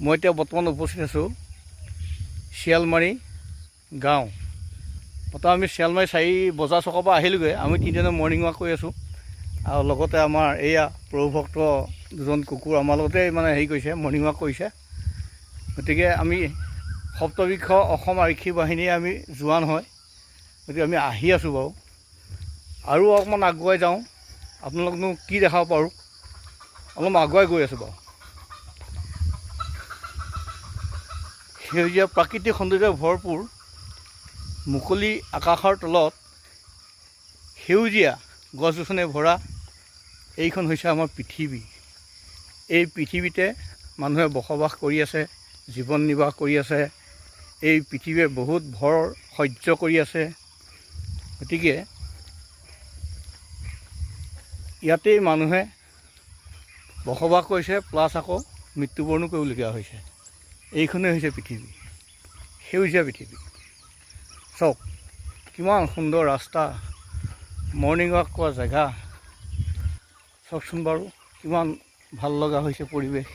মই এতিয়া বৰ্তমান উপস্থিত আছোঁ শিয়ালমাৰী গাঁও। বৰ্তমান আমি শিয়ালমাৰী 4 বজাৰ চকৰ পৰা আহিলোগৈ। আমি তিনিজনে মৰ্ণিং ৱাক কৰি আছোঁ আৰু লগতে আমাৰ এয়া প্ৰভুভক্ত দুজন কুকুৰ আমাৰ লগতে মানে হেৰি কৰিছে, মৰ্ণিং ৱাক কৰিছে। গতিকে আমি সপ্তবৃক্ষ অসম আৰক্ষী বাহিনীয়ে আমি জোৱান হয়, গতিকে আমি আহি আছোঁ বাৰু। আৰু অকণমান আগুৱাই যাওঁ, আপোনালোকনো কি দেখাব পাৰোঁ। অলপ আগুৱাই গৈ আছোঁ বাৰু। সেউজীয়া প্ৰাকৃতিক সৌন্দৰ্যৰে ভৰপূৰ মুকলি আকাশৰ তলত সেউজীয়া গছ গছনিৰে ভৰা এইখন হৈছে আমাৰ পৃথিৱী। এই পৃথিৱীতে মানুহে বসবাস কৰি আছে, জীৱন নিৰ্বাহ কৰি আছে। এই পৃথিৱীয়ে বহুত ভৰ সহ্য কৰি আছে। গতিকে ইয়াতেই মানুহে বসবাস কৰিছে, প্লাছ আকৌ মৃত্যুবৰণো কৰিবলগীয়া হৈছে। এইখনেই হৈছে পৃথিৱী, সেউজীয়া পৃথিৱী। চাওক কিমান সুন্দৰ ৰাস্তা, মৰ্ণিং ৱাক কৰা জেগা। চাওকচোন বাৰু কিমান ভাল লগা হৈছে পৰিৱেশ।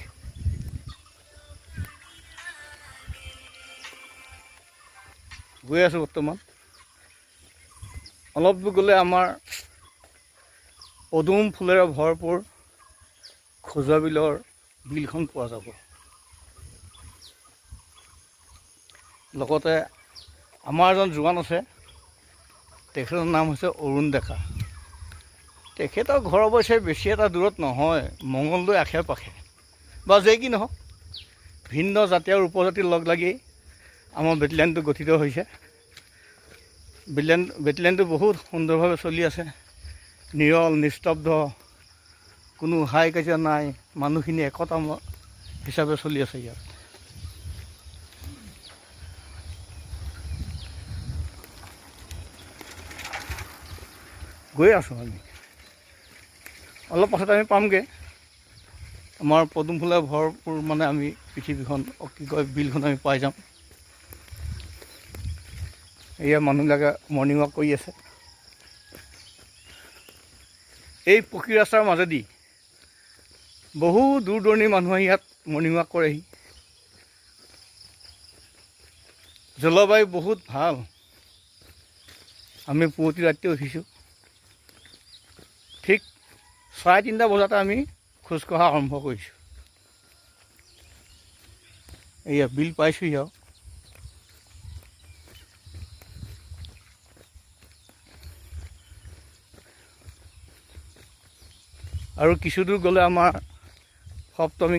গৈ আছোঁ বৰ্তমান। অলপ দূৰ গ'লে আমাৰ পদুম ফুলেৰে ভৰপূৰ খজুৱা বিলৰ বিলখন পোৱা যাব। লগতে আমাৰ এজন জোৱান আছে, তেখেতৰ নাম হৈছে অৰুণ ডেকা। তেখেতৰ ঘৰ অৱশ্যে বেছি এটা দূৰত নহয়, মঙলদৈ আশে পাশে বা যেই কি নহওক, ভিন্ন জাতি আৰু উপজাতি লগ লাগি আমাৰ বেটেলিয়ানটো গঠিত হৈছে। বেটেলিয়ানটো বহুত সুন্দৰভাৱে চলি আছে, নিৰল নিস্তব্ধ, কোনো হাই কাজিয়া নাই, মানুহখিনি একতা হিচাপে চলি আছে ইয়াত। গৈ আছোঁ আমি, অলপ পাছত আমি পামগৈ আমাৰ পদুম ফুলে ভৰপূৰ মানে আমি পৃথিৱীখন, কি কয় বিলখন আমি পাই যাম। এয়া মানুহবিলাকে মৰ্ণিং ৱাক কৰি আছে। এই পকী ৰাস্তাৰ মাজেদি বহু দূৰ দূৰণিৰ মানুহ আহি ইয়াত মৰ্ণিং ৱাক কৰেহি। জলবায়ু বহুত ভাল। আমি পুৱতি ৰাতিতে উঠিছোঁ, ঠিক 3:30 বজাতে আমি খোজকঢ়া আৰম্ভ কৰিছোঁ। এয়া বিল পাইছোঁহি আৰু। আৰু কিছু দূৰ গ'লে আমাৰ সপ্তমী